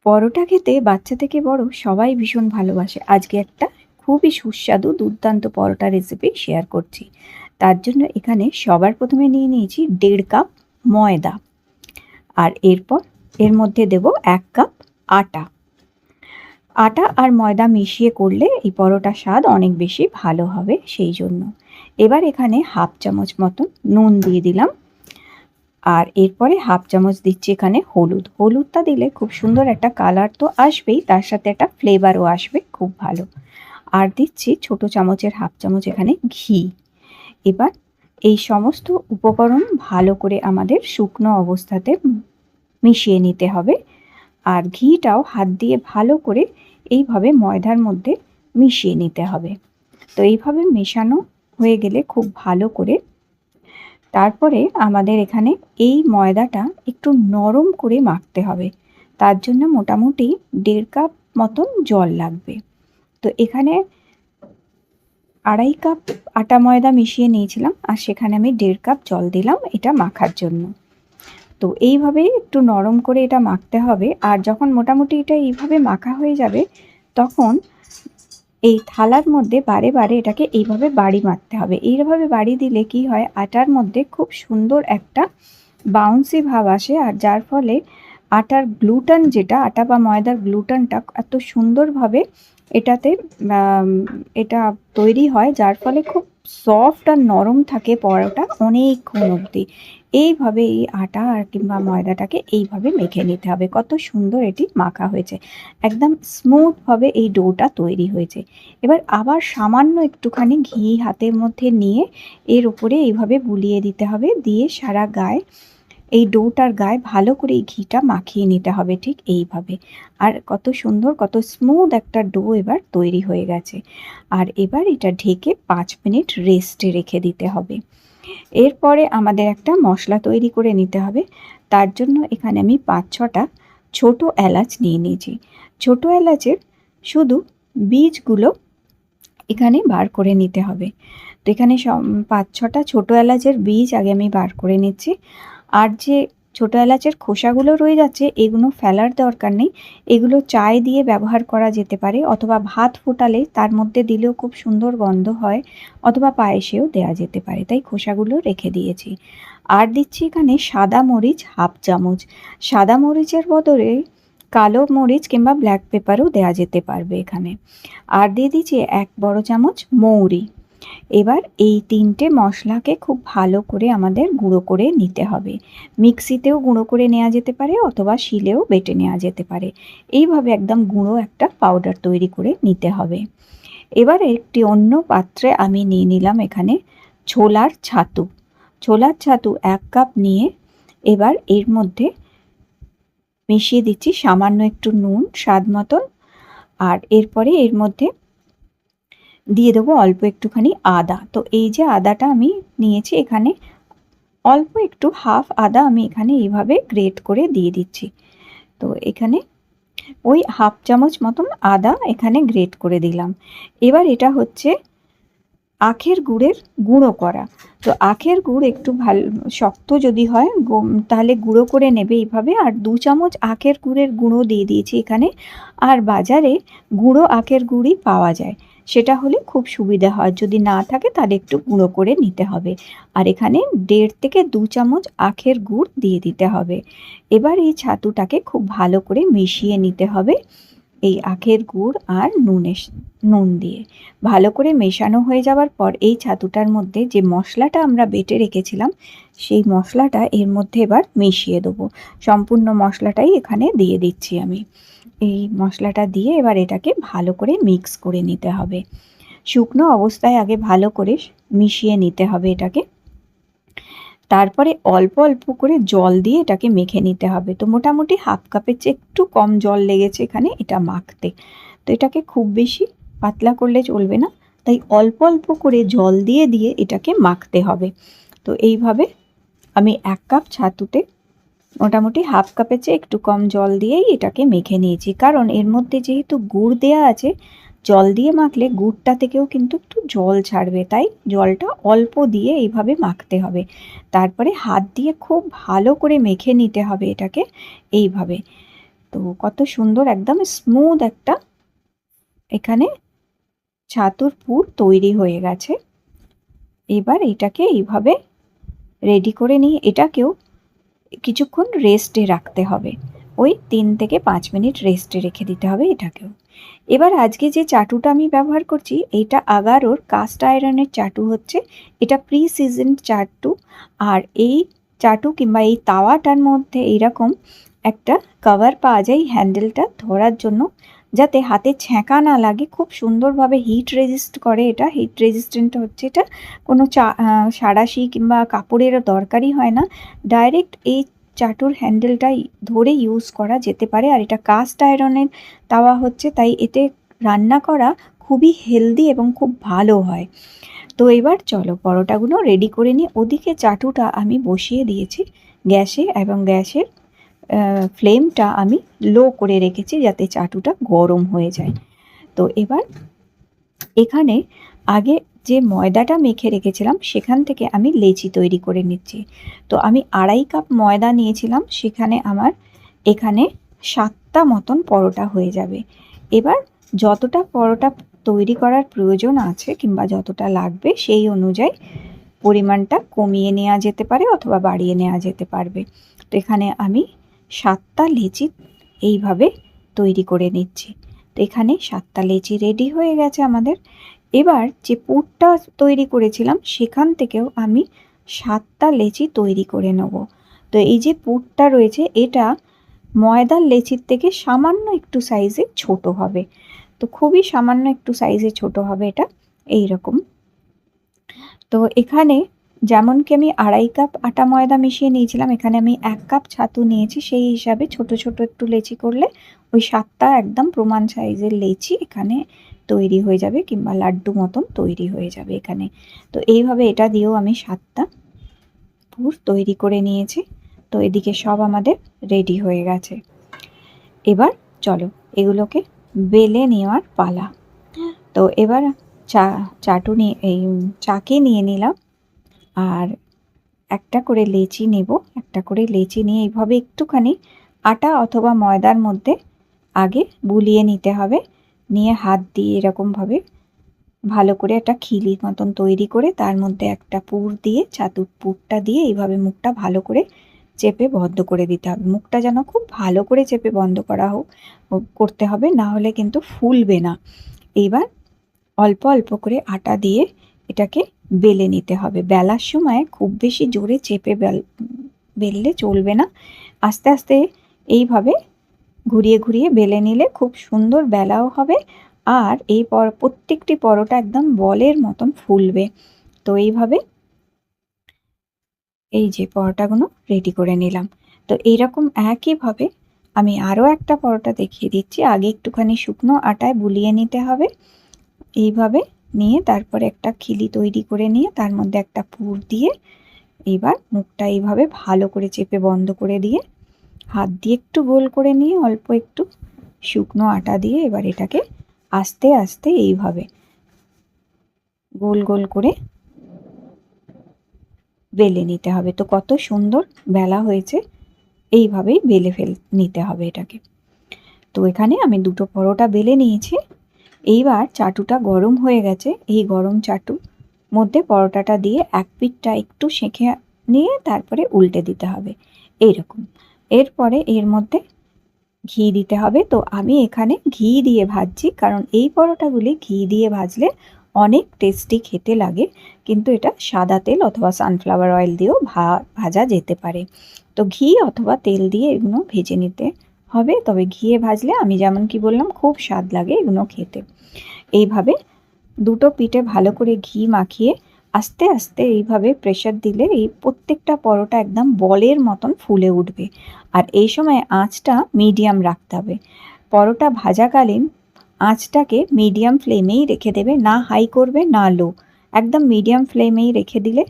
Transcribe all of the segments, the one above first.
পরোটা খেতে বাচ্চা থেকে বড় সবাই ভীষণ ভালোবাসে। আজকে একটা খুবই সুস্বাদু দুর্দান্ত পরোটা রেসিপি শেয়ার করছি। তার জন্য এখানে সবার প্রথমে নিয়ে নিয়েছি 1.5 কাপ ময়দা। আর এরপর এর মধ্যে দেব 1 কাপ আটা। আটা আর ময়দা মিশিয়ে করলে এই পরোটার স্বাদ অনেক বেশি ভালো হবে, সেই জন্য। এবার এখানে হাফ চামচ মতন নুন দিয়ে দিলাম। আর এরপরে হাফ চামচ দিচ্ছি এখানে হলুদ। হলুদটা দিলে খুব সুন্দর একটা কালার তো আসবেই, তার সাথে একটা ফ্লেভারও আসবে খুব ভালো। আর দিচ্ছি ছোট চামচের হাফ চামচ এখানে ঘি। এবার এই সমস্ত উপকরণ ভালো করে আমাদের শুকনো অবস্থাতে মিশিয়ে নিতে হবে। আর ঘিটাও হাত দিয়ে ভালো করে এইভাবে ময়দার মধ্যে মিশিয়ে নিতে হবে। তো এইভাবে মেশানো হয়ে গেলে খুব ভালো করে তারপরে আমাদের এখানে এই ময়দাটা একটু নরম করে মাখতে হবে। তার জন্য মোটামুটি 1.5 কাপ মতন জল লাগবে। তো এখানে 2.5 কাপ আটা ময়দা মিশিয়ে নিয়েছিলাম, আর সেখানে আমি 1.5 কাপ জল দিলাম এটা মাখার জন্য। তো এইভাবে একটু নরম করে এটা মাখতে হবে। আর যখন মোটামুটি এটা এইভাবে মাখা হয়ে যাবে, তখন এই থালার মধ্যে বারে বারে এটাকে এইভাবে বাড়ি মারতে হবে। এইভাবে বাড়ি দিলে কি হয়, আটার মধ্যে খুব সুন্দর একটা বাউন্সি ভাব আসে, আর যার ফলে আটার গ্লুটেন, যেটা আটা বা ময়দার গ্লুটেনটা এত সুন্দরভাবে এটাতে এটা তৈরি হয়, যার ফলে খুব সফট আর নরম থাকে পরোটা অনেকক্ষণ অবধি। এইভাবে এই আটা আর কিংবা ময়দাটাকে এইভাবে মেখে নিতে হবে। কত সুন্দর এটি মাখা হয়েছে, একদম স্মুথভাবে এই ডোটা তৈরি হয়েছে। এবার আবার সামান্য একটুখানি ঘি হাতের মধ্যে নিয়ে এর উপরে এইভাবে বুলিয়ে দিতে হবে, দিয়ে সারা গায়ে এই ডোটার গায়ে ভালো করে এই ঘিটা মাখিয়ে নিতে হবে, ঠিক এইভাবে। আর কত সুন্দর, কত স্মুথ একটা ডো এবার তৈরি হয়ে গেছে। আর এবার এটা ঢেকে 5 মিনিট রেস্টে রেখে দিতে হবে। এরপরে আমাদের একটা মশলা তৈরি করে নিতে হবে। তার জন্য এখানে আমি 5-6টা ছোট এলাচ নিয়ে নিয়েছি। ছোট এলাচের শুধু বীজগুলো এখানে বার করে নিতে হবে। তো এখানে 5-6টা ছোট এলাচের বীজ আগে আমি বার করে নিচ্ছি। আর যে ছোট এলাচের খোসাগুলো রয়ে যাচ্ছে, এগুলো ফেলার দরকার নেই। এগুলো চায় দিয়ে ব্যবহার করা যেতে পারে, অথবা ভাত ফোটালে তার মধ্যে দিলেও খুব সুন্দর গন্ধ হয়, অথবা পায়েসেও দেওয়া যেতে পারে, তাই খোসাগুলো রেখে দিয়েছি। আর দিচ্ছি এখানে সাদা মরিচ হাফ চামচ। সাদা মরিচের বদলে কালো মরিচ কিংবা ব্ল্যাক পেপারও দেওয়া যেতে পারবে এখানে। আর দিয়ে দিচ্ছি 1 বড় চামচ মৌরি। এবার এই 3টে মশলাকে খুব ভালো করে আমাদের গুঁড়ো করে নিতে হবে। মিক্সিতেও গুঁড়ো করে নেওয়া যেতে পারে, অথবা শিলেও বেটে নেওয়া যেতে পারে। এইভাবে একদম গুঁড়ো একটা পাউডার তৈরি করে নিতে হবে। এবার একটি অন্য পাত্রে আমি নিয়ে নিলাম এখানে ছোলার ছাতু। ছোলার ছাতু 1 কাপ নিয়ে এবার এর মধ্যে মিশিয়ে দিচ্ছি সামান্য একটু নুন স্বাদ মতন। আর এরপরে এর মধ্যে দিয়ে দেবো অল্প একটুখানি আদা। তো এই যে আদাটা আমি নিয়েছি এখানে, অল্প একটু হাফ আদা আমি এখানে এইভাবে গ্রেট করে দিয়ে দিচ্ছি। তো এখানে ওই হাফ চামচ মতন আদা এখানে গ্রেট করে দিলাম। এবার এটা হচ্ছে আখের গুড়ের গুঁড়ো করা। তো আখের গুড় একটু ভালো শক্ত যদি হয় তাহলে গুঁড়ো করে নেবে এইভাবে। আর 2 চামচ আখের গুড়ের গুঁড়ো দিয়ে দিয়েছি এখানে। আর বাজারে গুঁড়ো আখের গুড়ই পাওয়া যায়, সেটা হলে খুব সুবিধা হয়। যদি না থাকে তাহলে একটু গুঁড়ো করে নিতে হবে। আর এখানে 1.5 থেকে 2 চামচ আখের গুড় দিয়ে দিতে হবে। এবার এই ছাতুটাকে খুব ভালো করে মিশিয়ে নিতে হবে এই আখের গুড় আর নুন দিয়ে। ভালো করে মেশানো হয়ে যাওয়ার পর এই ছাতুটার মধ্যে যে মশলাটা আমরা বেটে রেখেছিলাম, সেই মশলাটা এর মধ্যে এবার মিশিয়ে দেবো। সম্পূর্ণ মশলাটাই এখানে দিয়ে দিচ্ছি আমি। এই মশলাটা দিয়ে এবার এটাকে ভালো করে মিক্স করে নিতে হবে। শুকনো অবস্থায় আগে ভালো করে মিশিয়ে নিতে হবে এটাকে। তারপরে অল্প অল্প করে জল দিয়ে এটাকে মেখে নিতে হবে। তো মোটামুটি হাফ কাপের চেয়ে একটু কম জল লেগেছে এখানে এটা মাখতে। তো এটাকে খুব বেশি পাতলা করলে চলবে না, তাই অল্প অল্প করে জল দিয়ে দিয়ে এটাকে মাখতে হবে। তো এইভাবে আমি 1 কাপ ছাতুতে মোটামুটি হাফ কাপের চেয়ে একটু কম জল দিয়েই এটাকে মেখে নিয়েছি। কারণ এর মধ্যে যেহেতু গুড় দেয়া আছে, জল দিয়ে মাখলে গুড়টা থেকেও কিন্তু একটু জল ছাড়বে, তাই জলটা অল্প দিয়ে এইভাবে মাখতে হবে। তারপরে হাত দিয়ে খুব ভালো করে মেখে নিতে হবে এটাকে এইভাবে। তো কত সুন্দর একদম স্মুথ একটা এখানে ছাতুর পুর তৈরি হয়ে গেছে। এবার এটাকে এইভাবে রেডি করে নিয়ে এটাকেও কিছুক্ষণ রেস্টে রাখতে হবে, ওই 3 থেকে 5 মিনিট রেস্টে রেখে দিতে হবে এটাকেও। এবার আজকে যে চাটুটা আমি ব্যবহার করছি এটা আগারোর কাস্ট আয়রনের চাটু হচ্ছে, এটা প্রি সিজন চাটু। আর এই চাটু কিংবা এই তাওয়াটার মধ্যে এইরকম একটা কভার পাওয়া যায় হ্যান্ডেলটা ধরার জন্য, যাতে হাতে ছ্যাঁকা না লাগে, খুব সুন্দরভাবে হিট রেজিস্ট করে। এটা হিট রেজিস্ট্যান্ট হচ্ছে, এটা কোনো সাঁড়াশি কিংবা কাপড়েরও দরকারই হয় না, ডাইরেক্ট এই চাটুর হ্যান্ডেলটাই ধরে ইউজ করা যেতে পারে। আর এটা কাস্ট আয়রনের তাওয়া হচ্ছে, তাই এতে রান্না করা খুবই হেলদি এবং খুব ভালো হয়। তো এবার চলো পরোটাগুলো রেডি করে নিই। ওদিকে চাটুটা আমি বসিয়ে দিয়েছি গ্যাসে, এবং গ্যাসের ফ্লেমটা আমি লো করে রেখেছি যাতে চাটুটা গরম হয়ে যায়। তো এবার এখানে আগে যে ময়দাটা মেখে রেখেছিলাম সেখান থেকে আমি লেচি তৈরি করে নিচ্ছি। তো আমি 2.5 কাপ ময়দা নিয়েছিলাম, সেখানে আমার এখানে 7টা মতন পরোটা হয়ে যাবে। এবার যতটা পরোটা তৈরি করার প্রয়োজন আছে কিংবা যতটা লাগবে সেই অনুযায়ী পরিমাণটা কমিয়ে নেওয়া যেতে পারে অথবা বাড়িয়ে নেওয়া যেতে পারবে। তো এখানে আমি 7টা লেচি এইভাবে তৈরি করে নিচ্ছি। তো এখানে 7টা লেচি রেডি হয়ে গেছে আমাদের। এবার যে পুরটা তৈরি করেছিলাম সেখান থেকেও আমি 7টা লেচি তৈরি করে নেব। তো এই যে পুরটা রয়েছে এটা ময়দার লেচির থেকে সামান্য একটু সাইজে ছোট হবে, তো খুবই সামান্য একটু সাইজে ছোট হবে এটা এইরকম। তো এখানে যেমন কি আমি 2.5 কাপ আটা ময়দা মিশিয়ে নিয়েছিলাম, এখানে আমি 1 কাপ ছাতু নিয়েছি, সেই হিসাবে ছোট ছোট একটু লেচি করলে ওই 7টা একদম প্রমাণ সাইজের লেচি এখানে তৈরি হয়ে যাবে কিংবা লাড্ডু মতন তৈরি হয়ে যাবে এখানে। তো এইভাবে এটা দিয়েও আমি 7টা পুর তৈরি করে নিয়েছি। তো এদিকে সব আমাদের রেডি হয়ে গেছে। এবার চলো এগুলোকে বেলে নেওয়ার পালা। তো এবার চাটুনি এই চাকে নিয়ে নিলাম, আর একটা করে লেচি নেব। একটা করে লেচি নিয়ে এইভাবে একটুখানি আটা অথবা ময়দার মধ্যে আগে বুলিয়ে নিতে হবে, নিয়ে হাত দিয়ে এরকমভাবে ভালো করে একটা খিলির মতন তৈরি করে তার মধ্যে একটা পুর দিয়ে ছাতুর পুরটা দিয়ে এইভাবে মুখটা ভালো করে চেপে বন্ধ করে দিতে হবে। মুখটা যেন খুব ভালো করে চেপে বন্ধ করা করতে হবে, না হলে কিন্তু ফুলবে না। এইবার অল্প অল্প করে আটা দিয়ে এটাকে বেলে নিতে হবে। বেলার সময় খুব বেশি জোরে চেপে বেললে চলবে না, আস্তে আস্তে এইভাবে ঘুরিয়ে ঘুরিয়ে বেলে নিলে খুব সুন্দর বেলাও হবে, আর এই প্রত্যেকটি পরোটা একদম বলের মতন ফুলবে। তো এইভাবে এই যে পরোটাগুলো রেডি করে নিলাম। তো এইরকম একইভাবে আমি আরও একটা পরোটা দেখিয়ে দিচ্ছি। আগে একটুখানি শুকনো আটায় বুলিয়ে নিতে হবে, এইভাবে নিয়ে তারপরে একটা খিলি তৈরি করে নিয়ে তার মধ্যে একটা পুর দিয়ে এবার মুখটা এইভাবে ভালো করে চেপে বন্ধ করে দিয়ে হাত দিয়ে একটু গোল করে নিয়ে অল্প একটু শুকনো আটা দিয়ে এবার এটাকে আস্তে আস্তে এইভাবে গোল গোল করে বেলে নিতে হবে। তো কত সুন্দর বেলা হয়েছে, এইভাবেই বেলে নিতে হবে এটাকে। তো এখানে আমি 2টো পরোটা বেলে নিয়েছি। এইবার চাটুটা গরম হয়ে গেছে, এই গরম চাটু মধ্যে পরোটাটা দিয়ে এক পিঠটা একটু সেঁকে নিয়ে তারপরে উল্টে দিতে হবে এইরকম। এরপরে এর মধ্যে ঘি দিতে হবে। তো আমি এখানে ঘি দিয়ে ভাজছি, কারণ এই পরোটাগুলি ঘি দিয়ে ভাজলে অনেক টেস্টি খেতে লাগে, কিন্তু এটা সাদা তেল অথবা সানফ্লাওয়ার অয়েল দিয়েও ভাজা যেতে পারে। তো ঘি অথবা তেল দিয়ে এগুলো ভেজে নিতে হবে, তবে ঘিয়ে ভাজলে আমি যেমন কি বললাম খুব স্বাদ লাগে এগুলো খেতে। এইভাবে 2টো পিঠে ভালো করে ঘি মাখিয়ে আস্তে আস্তে এইভাবে প্রেসার দিলে এই প্রত্যেকটা পরোটা একদম বলের মতন ফুলে উঠবে। আর এই সময় আঁচটা মিডিয়াম রাখতে হবে। পরোটা ভাজাকালীন আঁচটাকে মিডিয়াম ফ্লেমেই রেখে দেবে, না হাই করবে না লো, একদম মিডিয়াম ফ্লেমেই রেখে দিলে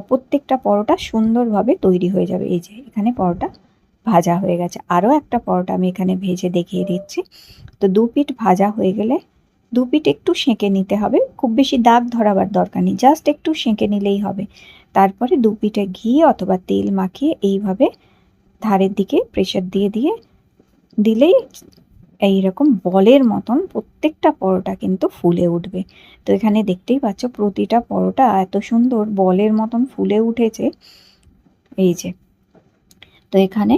প্রত্যেকটা পরোটা সুন্দরভাবে তৈরি হয়ে যাবে। এই যে এখানে পরোটা ভাজা হয়ে গেছে, আরও একটা পরোটা আমি এখানে ভেজে দেখিয়ে দিচ্ছি। তো 2 পিঠ ভাজা হয়ে গেলে 2 পিঠ একটু সেঁকে নিতে হবে, খুব বেশি দাগ ধরাবার দরকার নেই, জাস্ট একটু সেঁকে নিলেই হবে। তারপরে 2 পিঠে ঘি অথবা তেল মাখিয়ে এইভাবে ধারের দিকে প্রেসার দিয়ে দিয়ে দিলেই এইরকম বলের মতন প্রত্যেকটা পরোটা কিন্তু ফুলে উঠবে। তো এখানে দেখতেই পাচ্ছ প্রতিটা পরোটা এত সুন্দর বলের মতন ফুলে উঠেছে। এই যে, তো এখানে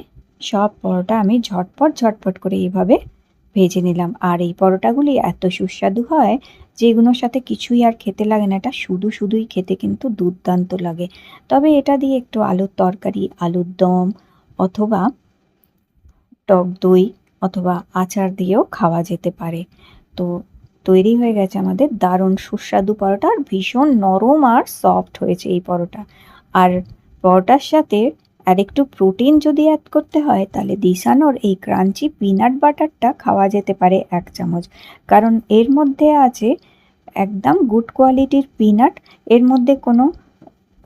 সব পরোটা আমি ঝটপট ঝটপট করে এইভাবে ভেজে নিলাম। আর এই পরোটাগুলি এত সুস্বাদু হয় যেগুলোর সাথে কিছুই আর খেতে লাগে না, এটা শুধু শুধুই খেতে কিন্তু দুর্দান্ত লাগে। তবে এটা দিয়ে একটু আলুর তরকারি, আলুর দম অথবা টক দই অথবা আচার দিয়েও খাওয়া যেতে পারে। তো তৈরি হয়ে গেছে আমাদের দারুণ সুস্বাদু পরোটা, আর ভীষণ নরম আর সফট হয়েছে এই পরোটা। আর পরোটার সাথে আর একটু প্রোটিন যদি অ্যাড করতে হয় তাহলে দিশানোর এই ক্রাঞ্চি পিনাট বাটারটা খাওয়া যেতে পারে 1 চামচ। কারণ এর মধ্যে আছে একদম গুড কোয়ালিটির পিনাট, এর মধ্যে কোনো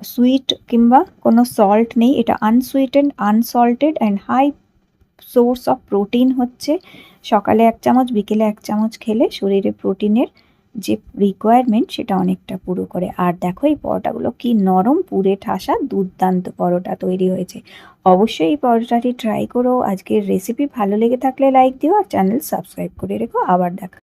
সুইট কিংবা কোনো সল্ট নেই, এটা unsweetened, unsalted and high source of protein হচ্ছে। সকালে 1 চামচ, বিকেলে 1 চামচ খেলে শরীরে প্রোটিনের যে রিকোয়ারমেন্ট সেটা অনেকটা পুরো করে। আর দেখো এই পরোটাগুলো কি নরম, পুরে ঠাসা, দুর্দান্ত পরোটা তৈরি হয়েছে। অবশ্যই এই পরোটাটি ট্রাই করো। আজকের রেসিপি ভালো লেগে থাকলে লাইক দিও আর চ্যানেল সাবস্ক্রাইব করে রেখো। আবার দেখা